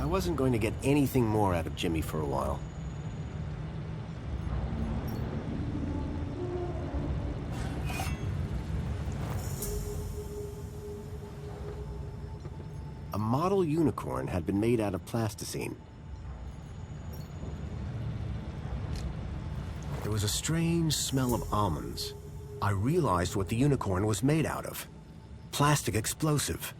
wasn't going to get anything more out of Jimmy for a while. A model unicorn had been made out of plasticine. There was a strange smell of almonds. I realized what the unicorn was made out of. Plastic explosive.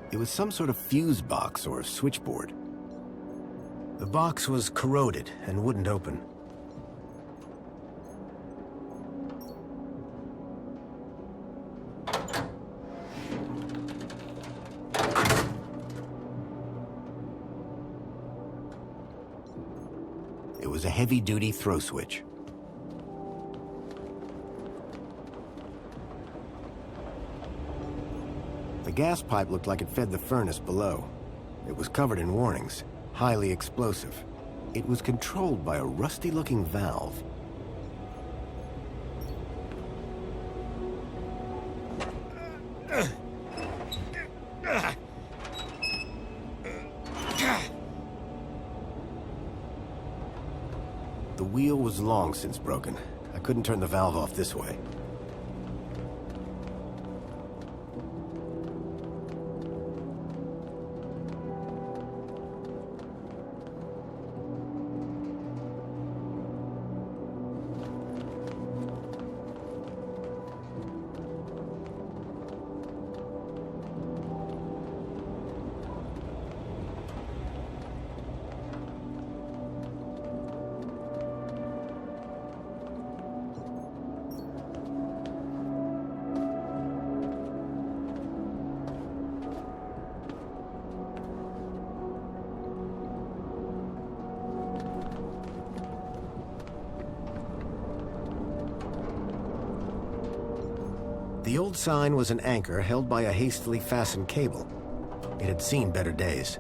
It was some sort of fuse box or switchboard. The box was corroded and wouldn't open. It was a heavy-duty throw switch. The gas pipe looked like it fed the furnace below. It was covered in warnings, highly explosive. It was controlled by a rusty-looking valve. The wheel was long since broken. I couldn't turn the valve off this way. The old sign was an anchor held by a hastily fastened cable. It had seen better days.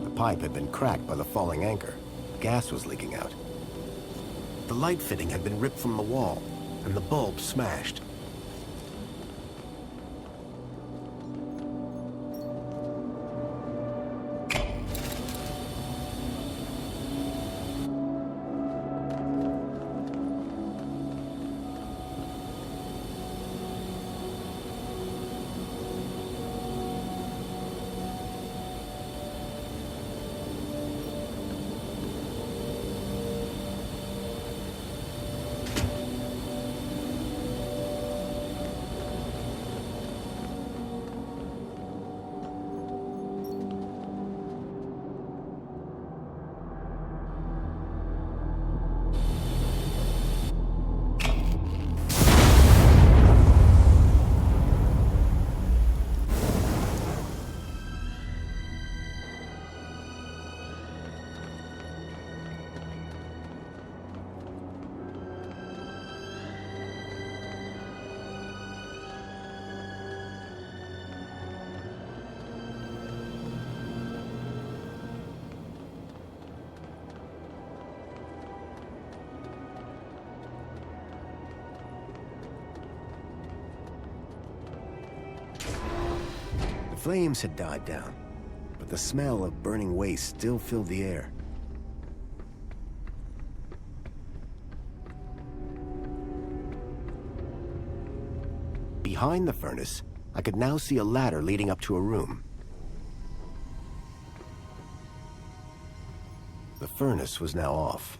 The pipe had been cracked by the falling anchor. Gas was leaking out. The light fitting had been ripped from the wall, and the bulb smashed. flames had died down, but the smell of burning waste still filled the air. Behind the furnace, I could now see a ladder leading up to a room. The furnace was now off.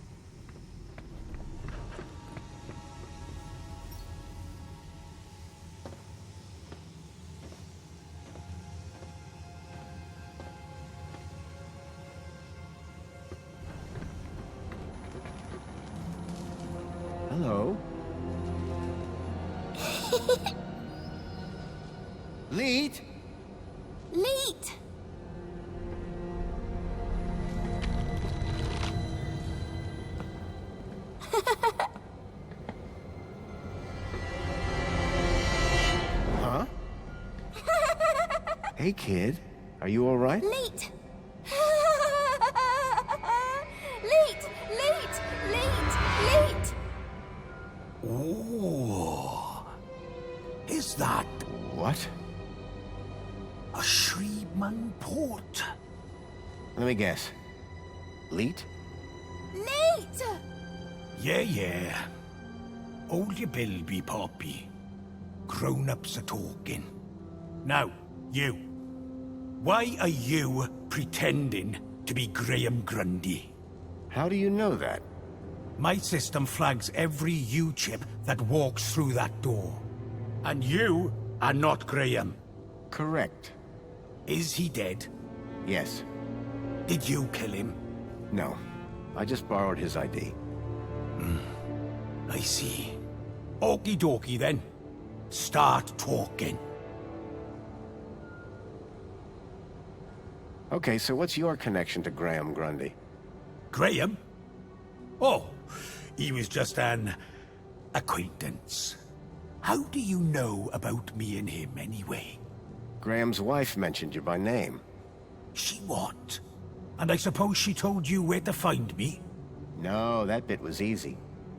Hello? Leet? Leet! Huh? Hey, kid. Are you all right? Leet! Leet! Leet! Leet! Leet! Oh, is that What? a Shreeman port? Let me guess. Leet? Leet! Yeah. Hold your bilby, Poppy. Grown-ups are talking. Now, you. Why are you pretending to be Graham Grundy? How do you know that? My system flags every U-chip that walks through that door. And you are not Graham. Correct. Is he dead? Yes. Did you kill him? No. I just borrowed his ID. I see. Okie dokie then. Start talking. Okay, so what's your connection to Graham Grundy? Graham? Oh, he was just an acquaintance. How do you know about me and him anyway? Graham's wife mentioned you by name. She what? And I suppose she told you where to find me? No, that bit was easy.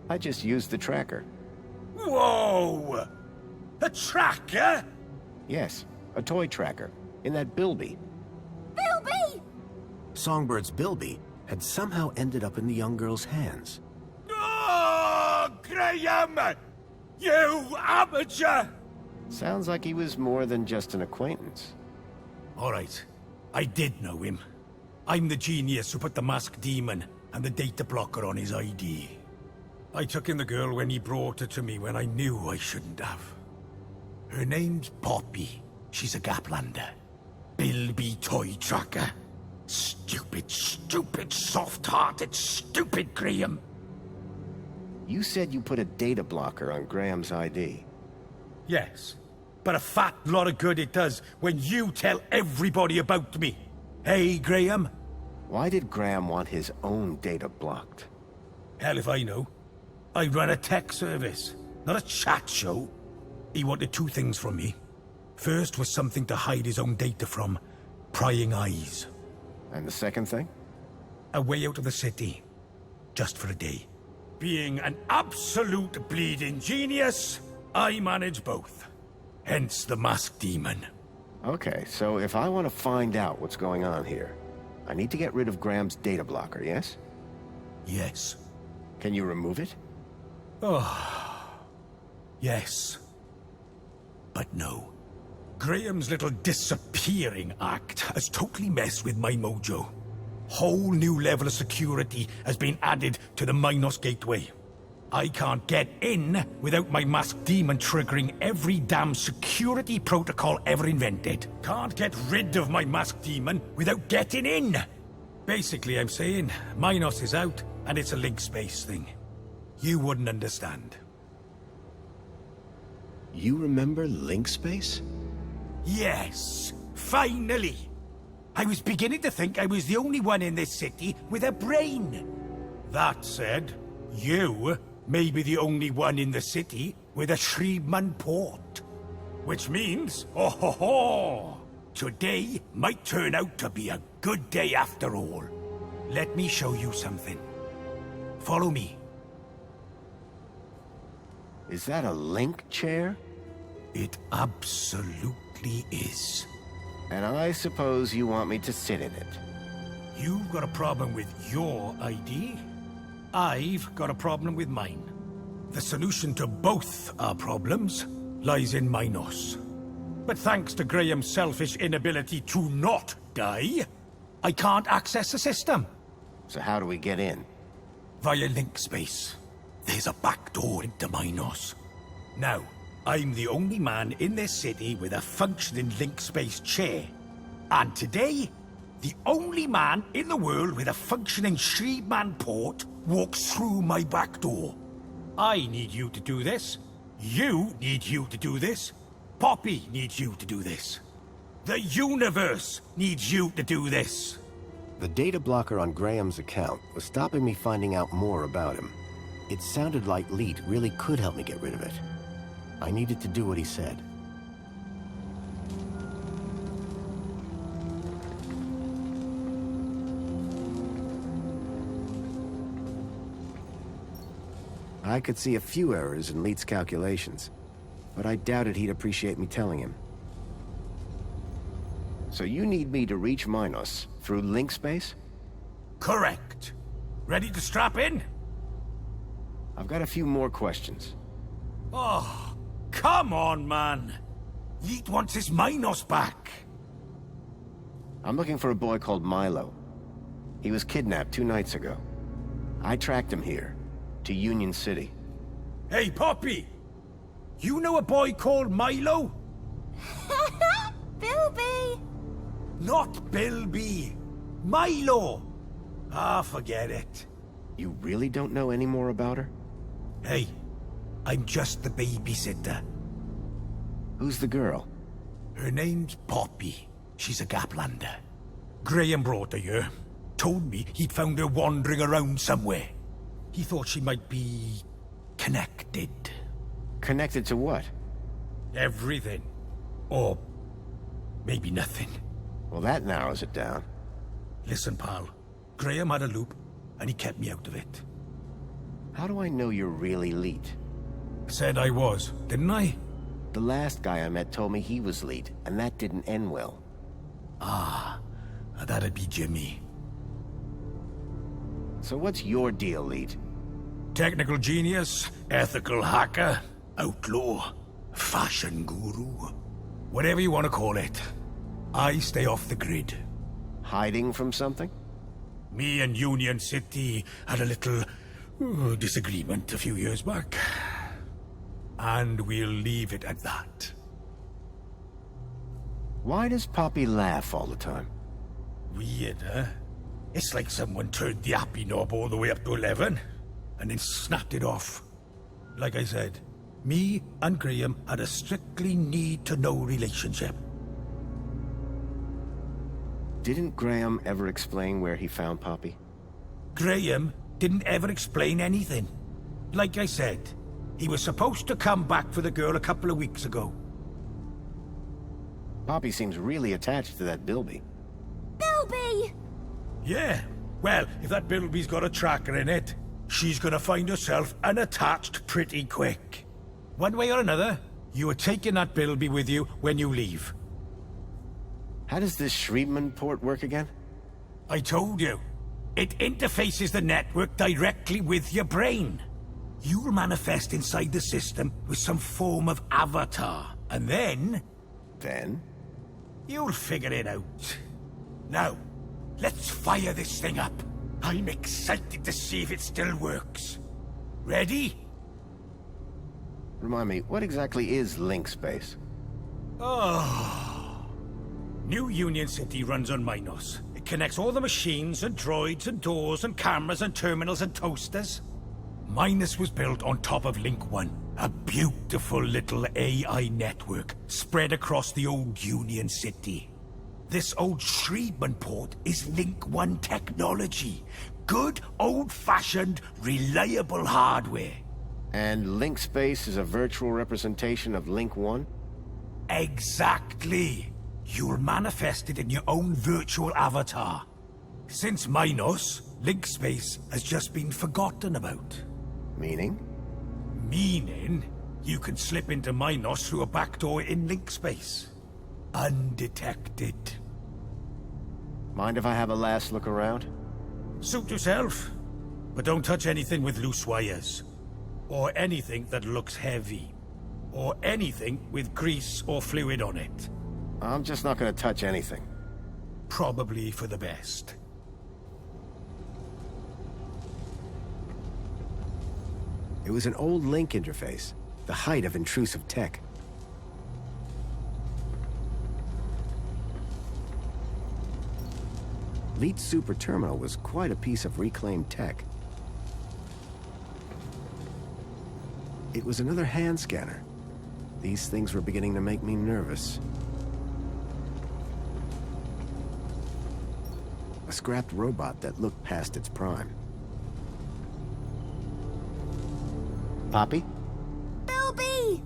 I just used the tracker. Whoa! A tracker? Yes, a toy tracker. In that bilby. Bilby! Songbird's bilby had somehow ended up in the young girl's hands. Oh, Graham! You amateur! Sounds like he was more than just an acquaintance. All right, I did know him. I'm the genius who put the masked demon and the data blocker on his ID. I took in the girl when he brought her to me when I knew I shouldn't have. Her name's Poppy. She's a Gaplander. Bilby toy tracker. Stupid, soft-hearted, stupid Graham. You said you put a data blocker on Graham's ID. Yes, but a fat lot of good it does when you tell everybody about me. Hey, Graham? Why did Graham want his own data blocked? Hell if I know. I run a tech service, not a chat show. He wanted two things from me. First was something to hide his own data from. Prying eyes. And the second thing? A way out of the city. Just for a day. Being an absolute bleeding genius, I manage both. Hence the masked demon. Okay, so if I want to find out what's going on here, I need to get rid of Graham's data blocker, yes? Yes. Can you remove it? Yes. But no. Graham's little disappearing act has totally messed with my mojo. Whole new level of security has been added to the Minos gateway. I can't get in without my masked demon triggering every damn security protocol ever invented. Can't get rid of my masked demon without getting in. Basically, I'm saying Minos is out and it's a LINC space thing. You wouldn't understand. You remember LINC space? Yes, finally. I was beginning to think I was the only one in this city with a brain. That said, you may be the only one in the city with a Shreeman port. Which means, oh ho ho, today might turn out to be a good day after all. Let me show you something. Follow me. Is that a LINC chair? It absolutely is. And I suppose you want me to sit in it. You've got a problem with your ID. I've got a problem with mine. The solution to both our problems lies in Minos. But thanks to Graham's selfish inability to not die, I can't access the system. So how do we get in? Via LINC space. There's a back door into Minos. Now, I'm the only man in this city with a functioning LINC space chair. And today, the only man in the world with a functioning Shreedman port walks through my back door. I need you to do this. You need you to do this. Poppy needs you to do this. The universe needs you to do this. The data blocker on Graham's account was stopping me finding out more about him. It sounded like Leet really could help me get rid of it. I needed to do what he said. I could see a few errors in Leet's calculations, but I doubted he'd appreciate me telling him. So you need me to reach Minos through LINC space? Correct. Ready to strap in? I've got a few more questions. Oh, come on, man. Leet wants his Minos back. I'm looking for a boy called Milo. He was kidnapped 2 nights ago. I tracked him here, to Union City. Hey, Poppy! You know a boy called Milo? Bilby! Not Bilby. Milo! Ah, forget it. You really don't know any more about her? Hey, I'm just the babysitter. Who's the girl? Her name's Poppy. She's a Gaplander. Graham brought her here. Told me he'd found her wandering around somewhere. He thought she might be... connected. Connected to what? Everything. Or... maybe nothing. Well, that narrows it down. Listen, pal. Graham had a loop, and he kept me out of it. How do I know you're really Leet? Said I was, didn't I? The last guy I met told me he was Leet, and that didn't end well. Ah, that'd be Jimmy. So what's your deal, Leet? Technical genius, ethical hacker, outlaw, fashion guru. Whatever you want to call it. I stay off the grid. Hiding from something? Me and Union City had a little disagreement a few years back. And we'll leave it at that. Why does Poppy laugh all the time? Weird, huh? It's like someone turned the happy knob all the way up to 11, and then snapped it off. Like I said, me and Graham had a strictly need-to-know relationship. Didn't Graham ever explain where he found Poppy? Graham didn't ever explain anything. Like I said, he was supposed to come back for the girl a couple of weeks ago. Poppy seems really attached to that Bilby. Bilby! Yeah, well, if that Bilby's got a tracker in it, she's gonna find herself unattached pretty quick. One way or another, you are taking that Bilby with you when you leave. How does this Shreedman port work again? I told you. It interfaces the network directly with your brain. You'll manifest inside the system with some form of avatar, and then... Then? You'll figure it out. Now, let's fire this thing up. I'm excited to see if it still works. Ready? Remind me, what exactly is LINC space? Oh. New Union City runs on Minos. It connects all the machines and droids and doors and cameras and terminals and toasters. Minos was built on top of LINC 1, a beautiful little AI network spread across the old Union City. This old Shreedman port is LINC 1 technology. Good, old-fashioned, reliable hardware. And LINC space is a virtual representation of LINC 1? Exactly. You'll manifest it in your own virtual avatar. Since Minos, LINC space has just been forgotten about. Meaning? Meaning, you can slip into Minos through a backdoor in LINC space. undetected. Mind if I have a last look around? Suit yourself, but don't touch anything with loose wires. Or anything that looks heavy. Or anything with grease or fluid on it. I'm just not gonna touch anything. Probably for the best. It was an old LINC interface, the height of intrusive tech. Leet's super terminal was quite a piece of reclaimed tech. It was another hand scanner. These things were beginning to make me nervous. A scrapped robot that looked past its prime. Poppy? Bilby!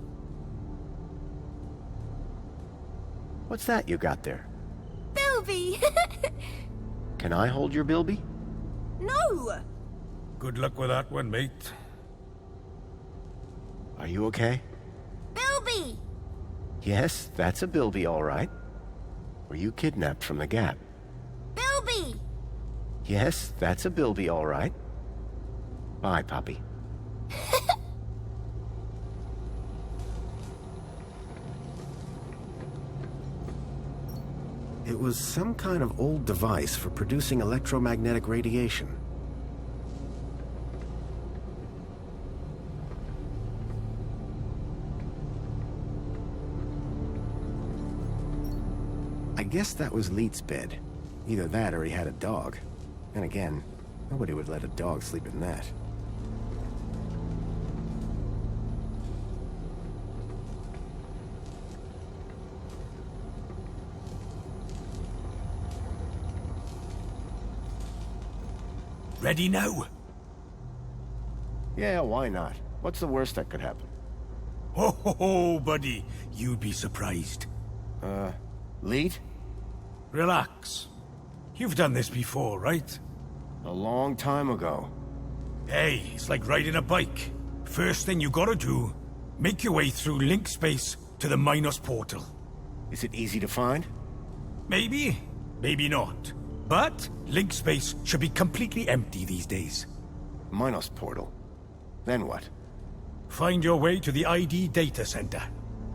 What's that you got there? Bilby! Can I hold your Bilby? No! Good luck with that one, mate. Are you okay? Bilby! Yes, that's a Bilby, all right. Were you kidnapped from the Gap? Bilby! Yes, that's a Bilby, all right. Bye, Poppy. It was some kind of old device for producing electromagnetic radiation. I guess that was Leet's bed. Either that or he had a dog. And again, nobody would let a dog sleep in that. Ready now? Yeah, why not? What's the worst that could happen? Ho ho ho, buddy. You'd be surprised. Leet? Relax. You've done this before, right? A long time ago. Hey, it's like riding a bike. First thing you gotta do, make your way through LINC space to the Minos portal. Is it easy to find? Maybe, maybe not. But LINC space should be completely empty these days. Minos portal. Then what? Find your way to the ID data center.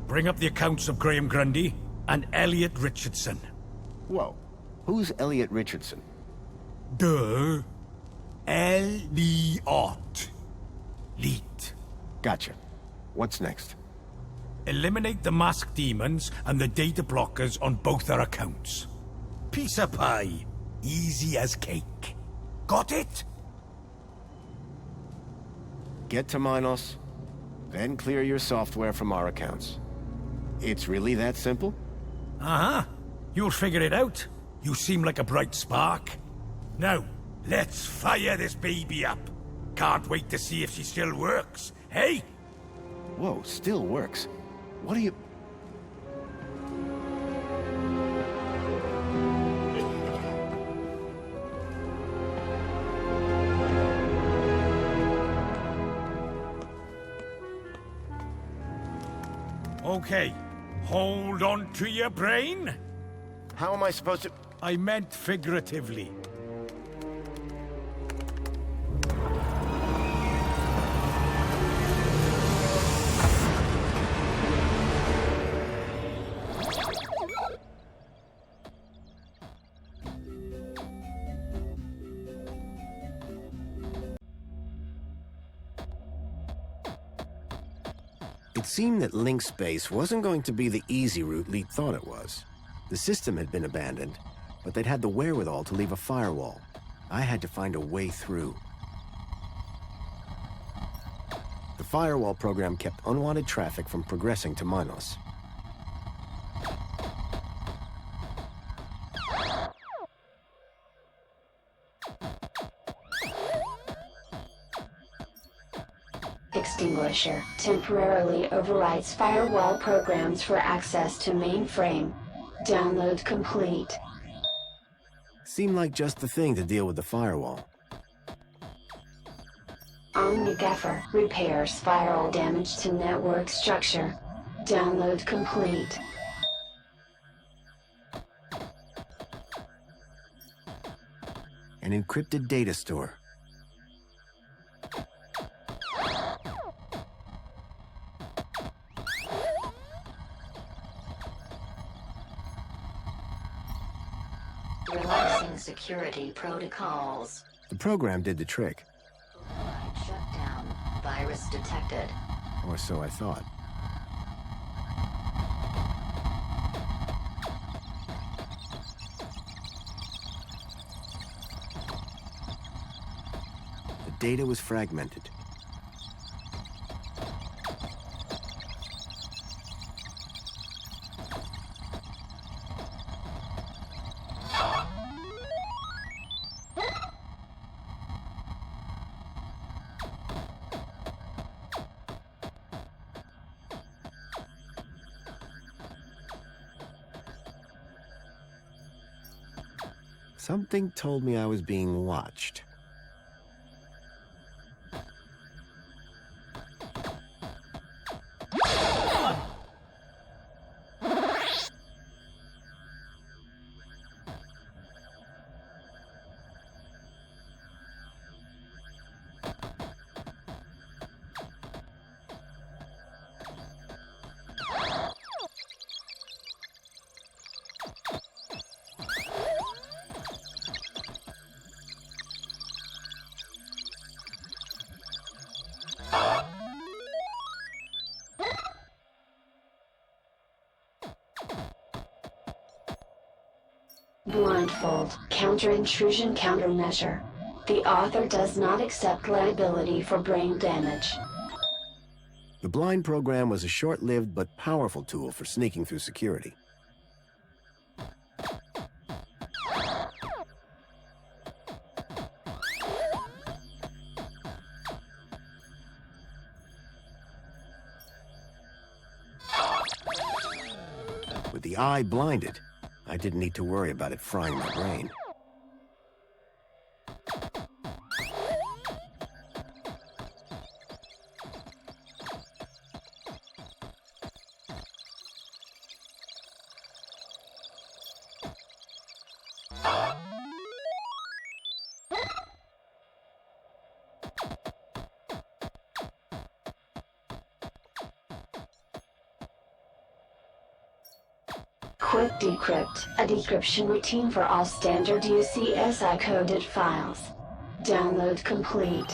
Bring up the accounts of Graham Grundy and Elliot Richardson. Whoa. Who's Elliot Richardson? Duh. Elliot. Leet. Gotcha. What's next? Eliminate the masked demons and the data blockers on both our accounts. Piece of pie. Easy as cake. Got it? Get to Minos, then clear your software from our accounts. It's really that simple? Uh-huh. You'll figure it out. You seem like a bright spark. Now, let's fire this baby up. Can't wait to see if she still works, hey? Whoa, still works. What are you... Okay, hold on to your brain. How am I supposed to... I meant figuratively. It seemed that LINC space wasn't going to be the easy route Leet thought it was. The system had been abandoned, but they'd had the wherewithal to leave a firewall. I had to find a way through. The firewall program kept unwanted traffic from progressing to Minos. Extinguisher temporarily overrides firewall programs for access to mainframe. Download complete. Seemed like just the thing to deal with the firewall. Omnigaffer repairs firewall damage to network structure. Download complete. An encrypted data store. Relaxing security protocols. The program did the trick. Override shutdown. Virus detected. Or so I thought. The data was fragmented. Something told me I was being watched. Blindfold, counter-intrusion countermeasure. The author does not accept liability for brain damage. The blind program was a short-lived but powerful tool for sneaking through security. With the eye blinded, I didn't need to worry about it frying my brain. Quick Decrypt, a decryption routine for all standard UCSI-coded files. Download complete.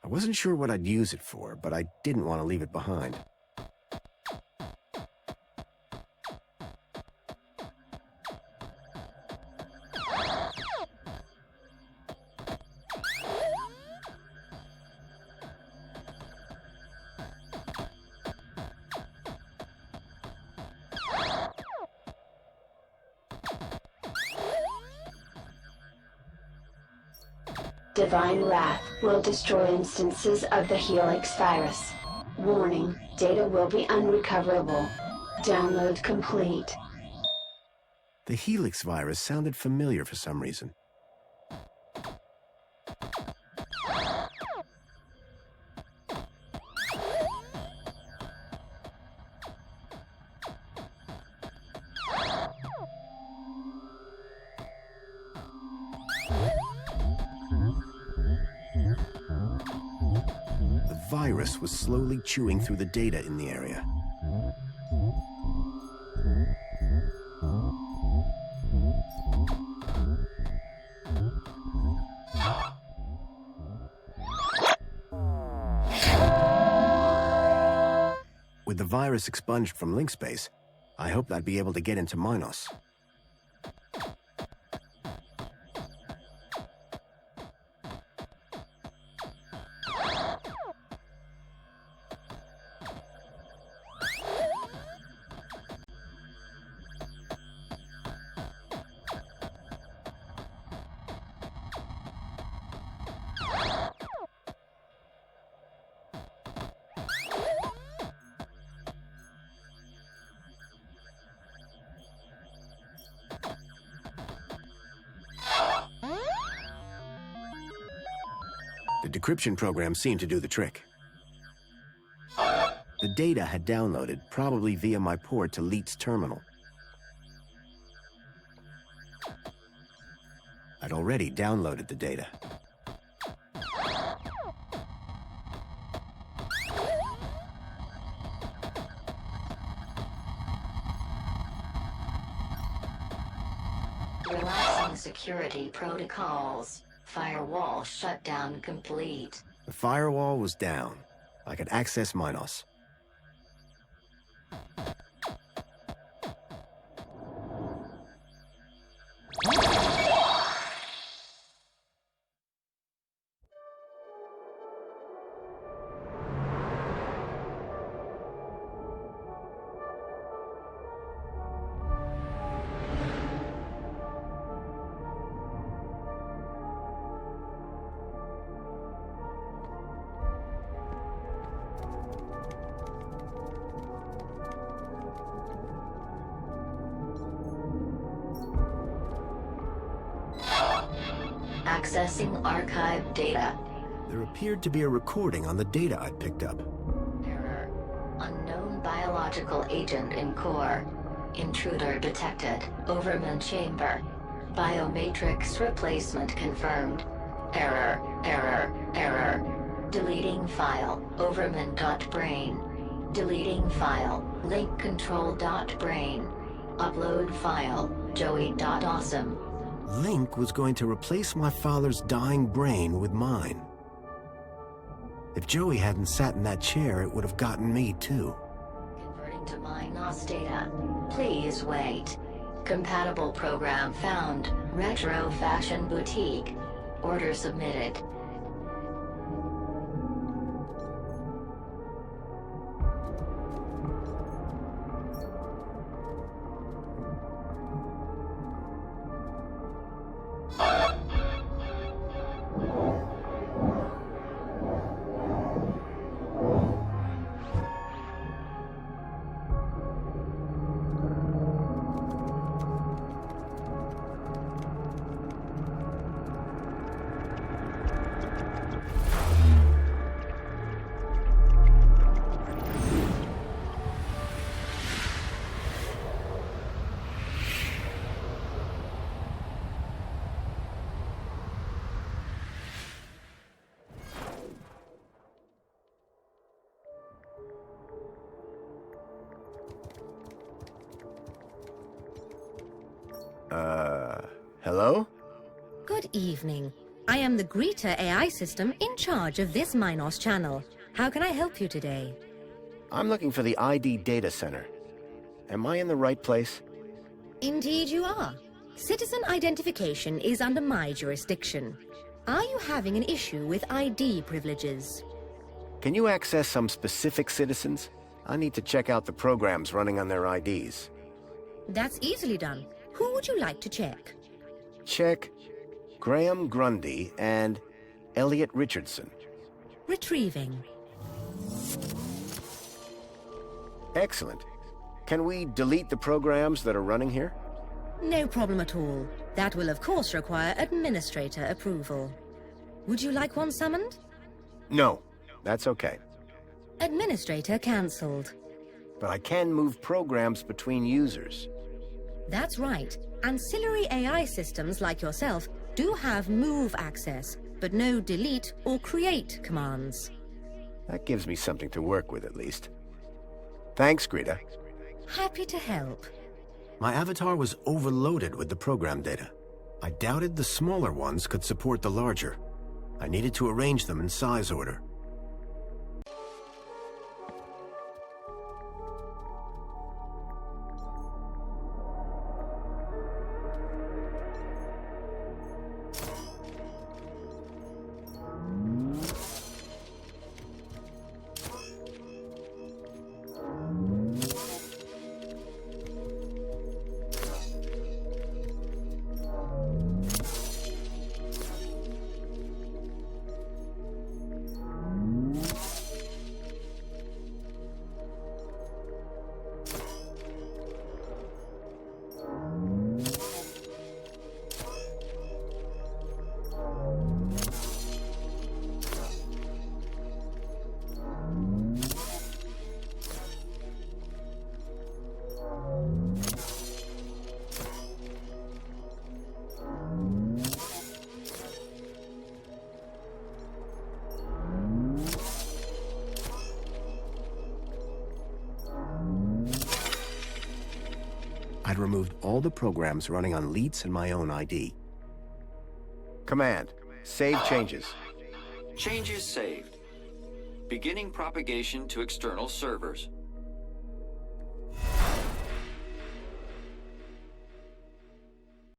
I wasn't sure what I'd use it for, but I didn't want to leave it behind. Divine Wrath will destroy instances of the Helix virus. Warning, data will be unrecoverable. Download complete. The Helix virus sounded familiar for some reason. The virus was slowly chewing through the data in the area. With the virus expunged from LINC space, I hoped I'd be able to get into Minos. The decryption program seemed to do the trick. The data had downloaded, probably via my port to Leet's terminal. I I'd already downloaded the data. Relaxing security protocols. Firewall shutdown complete. The firewall was down. I could access Minos. Accessing archive data. There appeared to be a recording on the data I'd picked up. Error. Unknown biological agent in core. Intruder detected. Overman chamber. Biomatrix replacement confirmed. Error. Error. Error. Deleting file. Overman.brain. Deleting file. Link control.brain. Upload file. Joey.awesome. LINC was going to replace my father's dying brain with mine. If Joey hadn't sat in that chair, it would have gotten me too. Converting to Minos data. Please wait. Compatible program found. Retro Fashion Boutique. Order submitted. Hello? Good evening. I am the Greeter AI system in charge of this Minos channel. How can I help you today? I'm looking for the ID data center. Am I in the right place? Indeed you are. Citizen identification is under my jurisdiction. Are you having an issue with ID privileges? Can you access some specific citizens? I need to check out the programs running on their IDs. That's easily done. Who would you like to check? Check Graham Grundy and Elliot Richardson. Retrieving. Excellent. Can we delete the programs that are running here? No problem at all. That will of course require administrator approval. Would you like one summoned? No, that's okay. Administrator cancelled. But I can move programs between users. That's right. Ancillary AI systems like yourself do have move access, but no delete or create commands. That gives me something to work with at least. Thanks, Greta. Happy to help. My avatar was overloaded with the program data. I doubted the smaller ones could support the larger. I needed to arrange them in size order. I'd removed all the programs running on Leet's and my own ID. Command. Save changes. Changes saved. Beginning propagation to external servers.